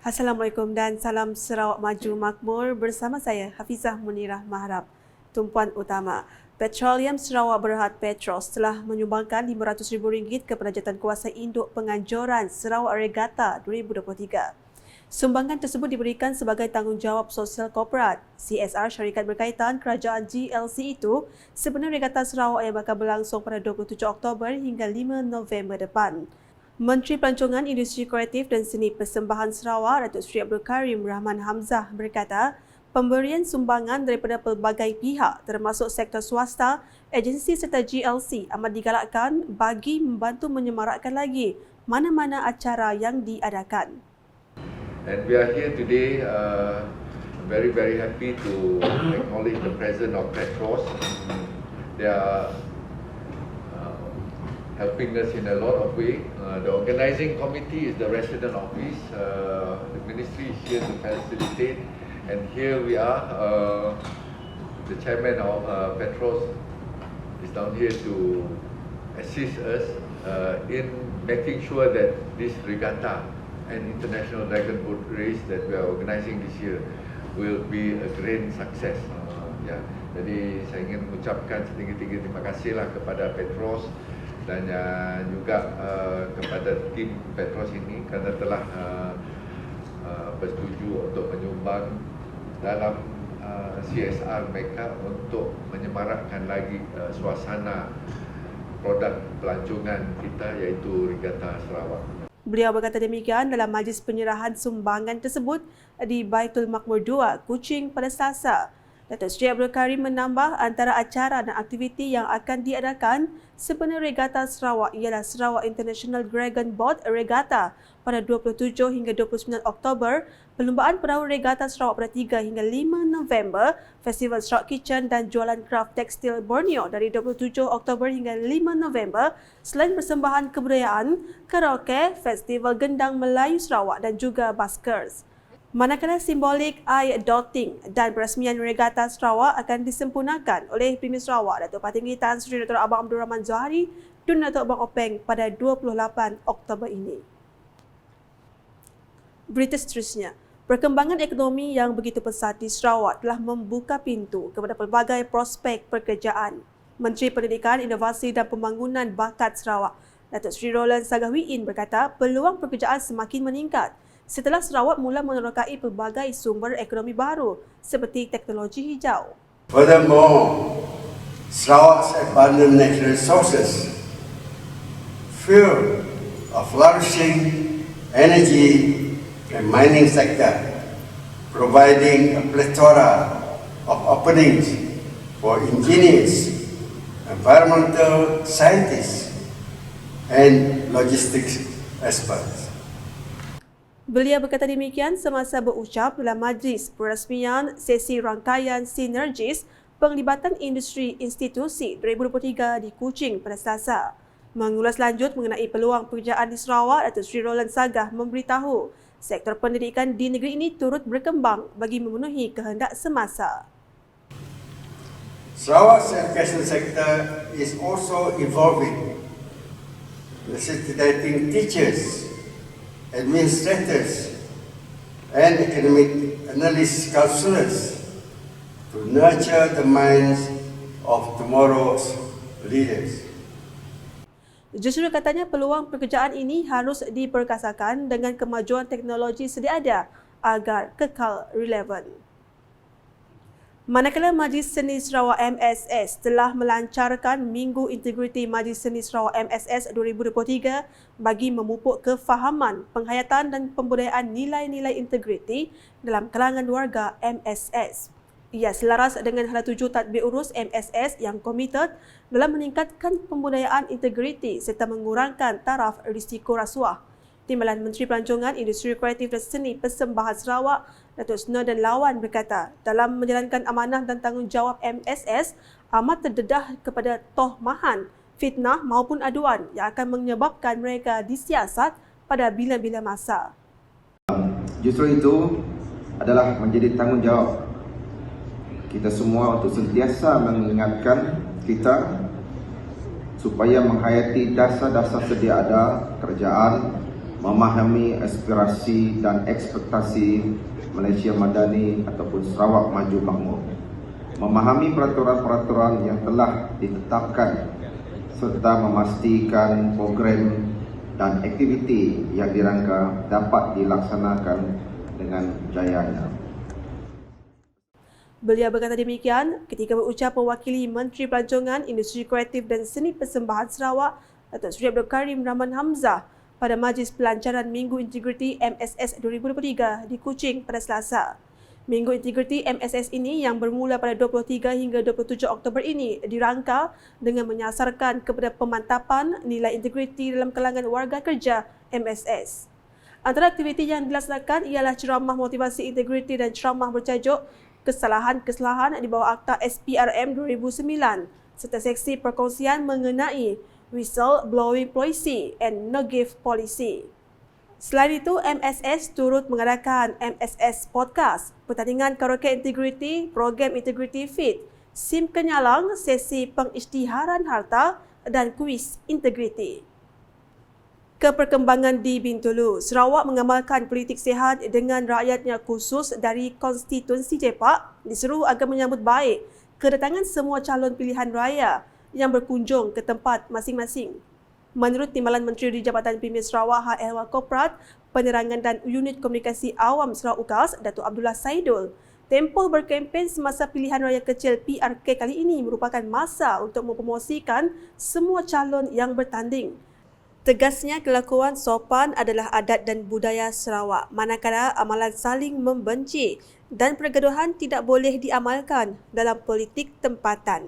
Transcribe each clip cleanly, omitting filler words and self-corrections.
Assalamualaikum dan salam Sarawak Maju Makmur bersama saya Hafizah Munirah Maharap. Tumpuan utama, Petroleum Sarawak Berhad Petros telah menyumbangkan RM500,000 kepada Jawatankuasa Induk Penganjuran Sarawak Regatta 2023. Sumbangan tersebut diberikan sebagai tanggungjawab sosial korporat CSR syarikat berkaitan kerajaan GLC itu sebenarnya Regatta Sarawak yang bakal berlangsung pada 27 Oktober hingga 5 November depan. Menteri Pelancongan Industri Kreatif dan Seni Persembahan Sarawak, Datuk Seri Abdul Karim Rahman Hamzah berkata, pemberian sumbangan daripada pelbagai pihak termasuk sektor swasta, agensi serta GLC amat digalakkan bagi membantu menyemarakkan lagi mana-mana acara yang diadakan. And we are here today very happy to acknowledge the presence of Petros. They are helping us in a lot of ways. The organising committee is the resident office. The ministry is here to facilitate, and here we are. The chairman of Petros is down here to assist us in making sure that this regatta and international dragon boat race that we are organising this year will be a grand success. Jadi saya ingin mengucapkan setinggi-tinggi terima kasihlah kepada Petros dan juga kepada tim Petros ini kerana telah bersetuju untuk menyumbang dalam CSR mereka untuk menyemarakkan lagi suasana produk pelancongan kita iaitu Regatta Sarawak. Beliau berkata demikian dalam majlis penyerahan sumbangan tersebut di Baitul Makmur 2, Kuching pada Selasa. Datuk Seri Abdul Karim menambah antara acara dan aktiviti yang akan diadakan sebenarnya Regatta Sarawak ialah Sarawak International Dragon Boat Regatta pada 27 hingga 29 Oktober, Perlumbaan Perahu Regatta Sarawak pada 3 hingga 5 November, Festival Sarawak Kitchen dan Jualan Kraft Tekstil Borneo dari 27 Oktober hingga 5 November, selain persembahan kebudayaan, karaoke, Festival Gendang Melayu Sarawak dan juga Buskers. Manakala simbolik air dotting dan perasmian Regatta Sarawak akan disempurnakan oleh Premier Sarawak Datuk Patinggi Tan Sri Dr. Abang Abdul Rahman Zohari dan Datuk Abang Openg pada 28 Oktober ini. Berita seterusnya, perkembangan ekonomi yang begitu pesat di Sarawak telah membuka pintu kepada pelbagai prospek pekerjaan. Menteri Pendidikan, Inovasi dan Pembangunan Bakat Sarawak, Datuk Seri Roland Sagahwiin berkata peluang pekerjaan semakin meningkat setelah Sarawak mula menerokai pelbagai sumber ekonomi baru seperti teknologi hijau. Furthermore, Sarawak's abundant natural resources fuel a flourishing energy and mining sector, providing a plethora of openings for engineers, environmental scientists, and logistics experts. Beliau berkata demikian semasa berucap dalam majlis perasmian sesi rangkaian Sinergis Penglibatan Industri Institusi 2023 di Kuching pada Selasa. Mengulas lanjut mengenai peluang pekerjaan di Sarawak, Datuk Seri Roland Sagah memberitahu sektor pendidikan di negeri ini turut berkembang bagi memenuhi kehendak semasa. Sarawak's education sector is also evolving, necessitating teachers, administrators, and academic analyst counselors to nurture the minds of tomorrow's leaders. Justru katanya peluang pekerjaan ini harus diperkasakan dengan kemajuan teknologi sedia ada agar kekal relevan. Manakala Majlis Seni Sarawak MSS telah melancarkan Minggu Integriti Majlis Seni Sarawak MSS 2023 bagi memupuk kefahaman, penghayatan dan pembudayaan nilai-nilai integriti dalam kalangan warga MSS. Ia selaras dengan hala tuju tadbir urus MSS yang komited dalam meningkatkan pembudayaan integriti serta mengurangkan taraf risiko rasuah. Timbalan Menteri Pelancongan, Industri Kreatif dan Seni Persembahan Sarawak, Datuk Snoden Lawan berkata, dalam menjalankan amanah dan tanggungjawab MSS, amat terdedah kepada tohmahan, fitnah maupun aduan yang akan menyebabkan mereka disiasat pada bila-bila masa. Justru itu adalah menjadi tanggungjawab kita semua untuk sentiasa mengingatkan kita supaya menghayati dasar-dasar sedia ada kerajaan memahami aspirasi dan ekspektasi Malaysia Madani ataupun Sarawak Maju Makmur, memahami peraturan-peraturan yang telah ditetapkan serta memastikan program dan aktiviti yang dirangka dapat dilaksanakan dengan jayanya. Beliau berkata demikian ketika berucap mewakili Menteri Pelancongan, Industri Kreatif dan Seni Persembahan Sarawak, Datuk Seri Abdul Karim Rahman Hamzah pada Majlis Pelancaran Minggu Integriti MSS 2023 di Kuching pada Selasa. Minggu Integriti MSS ini yang bermula pada 23 hingga 27 Oktober ini dirangka dengan menyasarkan kepada pemantapan nilai integriti dalam kalangan warga kerja MSS. Antara aktiviti yang dilaksanakan ialah ceramah motivasi integriti dan ceramah bertajuk Kesalahan-kesalahan di bawah Akta SPRM 2009 serta seksi perkongsian mengenai Whistle-blowing Policy and No-Give Policy. Selain itu, MSS turut mengadakan MSS Podcast, pertandingan karaoke integriti, program integriti fit, SIM Kenyalang, sesi pengisytiharan harta dan kuis integriti. Keperkembangan di Bintulu, Sarawak mengamalkan politik sihat dengan rakyatnya khusus dari konstituensi Jepak diseru agar menyambut baik kedatangan semua calon pilihan raya yang berkunjung ke tempat masing-masing. Menurut Timbalan Menteri di Jabatan Premier Sarawak Hal Ehwal Korporat, Penerangan dan Unit Komunikasi Awam Sarawak UKAS, Datuk Abdullah Saidul, tempoh berkempen semasa pilihan raya kecil PRK kali ini merupakan masa untuk mempromosikan semua calon yang bertanding. Tegasnya, kelakuan sopan adalah adat dan budaya Sarawak, manakala amalan saling membenci dan pergaduhan tidak boleh diamalkan dalam politik tempatan.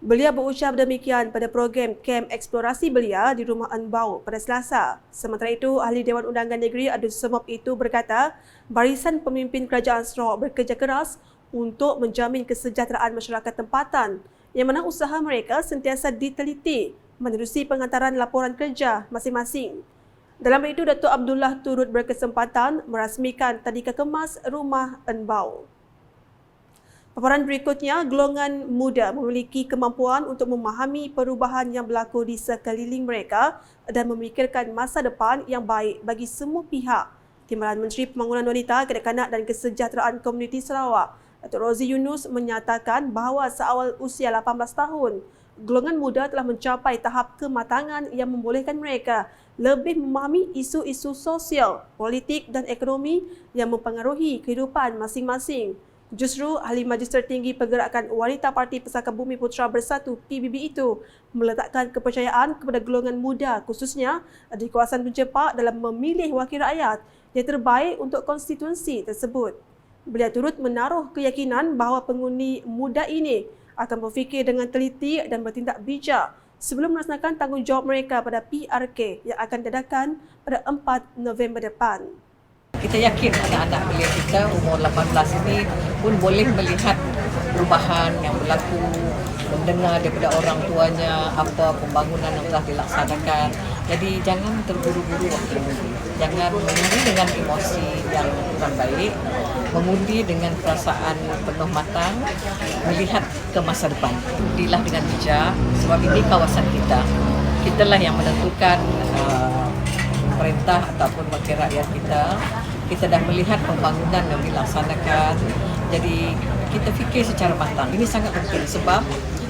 Beliau berucap demikian pada program kem eksplorasi belia di Rumah Enbau pada Selasa. Sementara itu, Ahli Dewan Undangan Negeri Abdul Somad itu berkata, barisan pemimpin kerajaan Sarawak bekerja keras untuk menjamin kesejahteraan masyarakat tempatan yang mana usaha mereka sentiasa diteliti menerusi penghantaran laporan kerja masing-masing. Dalam itu, Datuk Abdullah turut berkesempatan merasmikan tadika kemas Rumah Enbau. Paparan berikutnya, golongan muda memiliki kemampuan untuk memahami perubahan yang berlaku di sekeliling mereka dan memikirkan masa depan yang baik bagi semua pihak. Timbalan Menteri Pembangunan Wanita, Kanak-kanak dan Kesejahteraan Komuniti Sarawak, Datuk Rozi Yunus menyatakan bahawa seawal usia 18 tahun, golongan muda telah mencapai tahap kematangan yang membolehkan mereka lebih memahami isu-isu sosial, politik dan ekonomi yang mempengaruhi kehidupan masing-masing. Justru, Ahli Majlis Tertinggi Pergerakan Wanita Parti Pesaka Bumi Putra Bersatu PBB itu meletakkan kepercayaan kepada golongan muda khususnya di kawasan Jepak dalam memilih wakil rakyat yang terbaik untuk konstituensi tersebut. Beliau turut menaruh keyakinan bahawa pengundi muda ini akan berfikir dengan teliti dan bertindak bijak sebelum melaksanakan tanggungjawab mereka pada PRK yang akan diadakan pada 4 November depan. Kita yakin anak-anak belia kita umur 18 ini pun boleh melihat perubahan yang berlaku, mendengar daripada orang tuanya apa pembangunan yang telah dilaksanakan. Jadi jangan terburu-buru waktu mengundi. Jangan mengundi dengan emosi yang kurang baik, mengundi dengan perasaan penuh matang, melihat ke masa depan. Undilah dengan bijak sebab ini kawasan kita. Kitalah yang menentukan pemerintah ataupun wakil rakyat kita. Kita dah melihat pembangunan yang dilaksanakan. Jadi kita fikir secara matang. Ini sangat penting sebab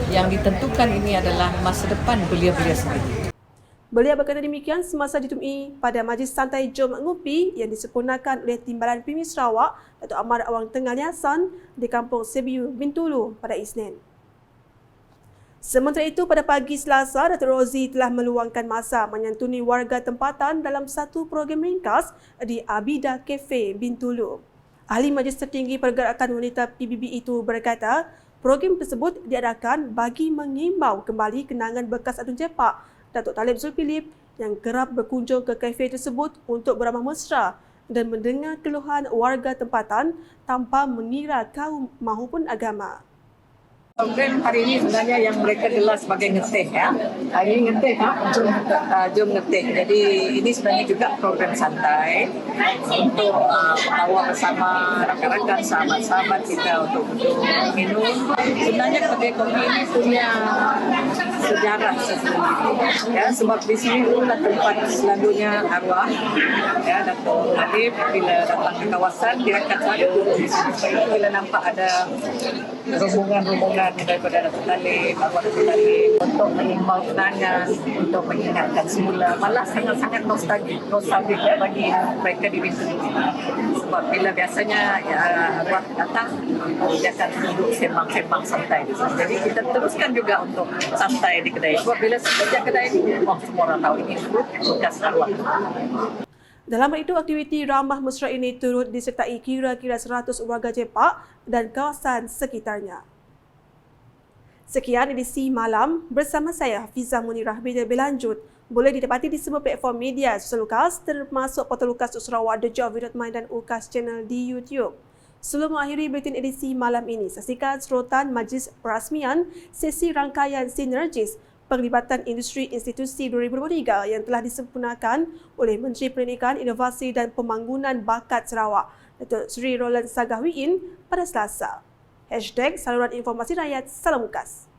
yang ditentukan ini adalah masa depan belia-belia sendiri. Beliau berkata demikian semasa ditemui pada Majlis Santai Jom Ngupi yang disempurnakan oleh Timbalan Premier Sarawak, Datuk Ahmad Awang Tengah Liasan di Kampung Sebiu, Bintulu pada Isnin. Sementara itu, pada pagi Selasa, Datuk Rozi telah meluangkan masa menyantuni warga tempatan dalam satu program ringkas di Abida Cafe, Bintulu. Ahli Majlis Tertinggi Pergerakan Wanita PBB itu berkata, program tersebut diadakan bagi mengimbau kembali kenangan bekas Adun Jepak, Datuk Talib Zulkifli yang kerap berkunjung ke kafe tersebut untuk beramah mesra dan mendengar keluhan warga tempatan tanpa mengira kaum maupun agama. Program hari ini sebenarnya yang mereka gelar sebagai ngeteh ya. Ini ngeteh jom ngeteh. Jadi ini sebenarnya juga program santai untuk bawa bersama rakan-rakan, sahabat-sahabat kita untuk minum. Sebenarnya kedai kopi ini punya sejarah sendiri. Ya, sebab di sini adalah tempat selalunya arwah ya, Dato' Alif bila datang ke kawasan dia akan selalu bila nampak ada rombongan daripada Dato' Alif, arwah Dato' Alif untuk mengimbau kenangan, untuk mengingatkan semula, malah sangat-sangat nostalgia ya, bagi mereka di Bintulu. Sebab bila biasanya ya, arwah datang, dia akan duduk sembang-sembang santai. Jadi kita teruskan juga untuk santai di kedai. Sebab bila sejak kedai ini, semua orang tahu ini bekas arwah. Dalam hal itu, aktiviti ramah mesra ini turut disertai kira-kira 100 warga Jepak dan kawasan sekitarnya. Sekian edisi malam bersama saya Hafizah Munirah. Berita berlanjut boleh didapati di semua platform media sosial UKAS termasuk portal UKAS Sarawak, The Job, Videotime dan UKAS Channel di YouTube. Sebelum mengakhiri buletin edisi malam ini, saksikan serotan Majlis Perasmian Sesi Rangkaian Sinergis Penglibatan Industri Institusi 2023 yang telah disempurnakan oleh Menteri Pendidikan, Inovasi dan Pembangunan Bakat Sarawak, Datuk Seri Roland Sagahwiin pada Selasa. #Saluran Informasi Rakyat, Salam UKAS.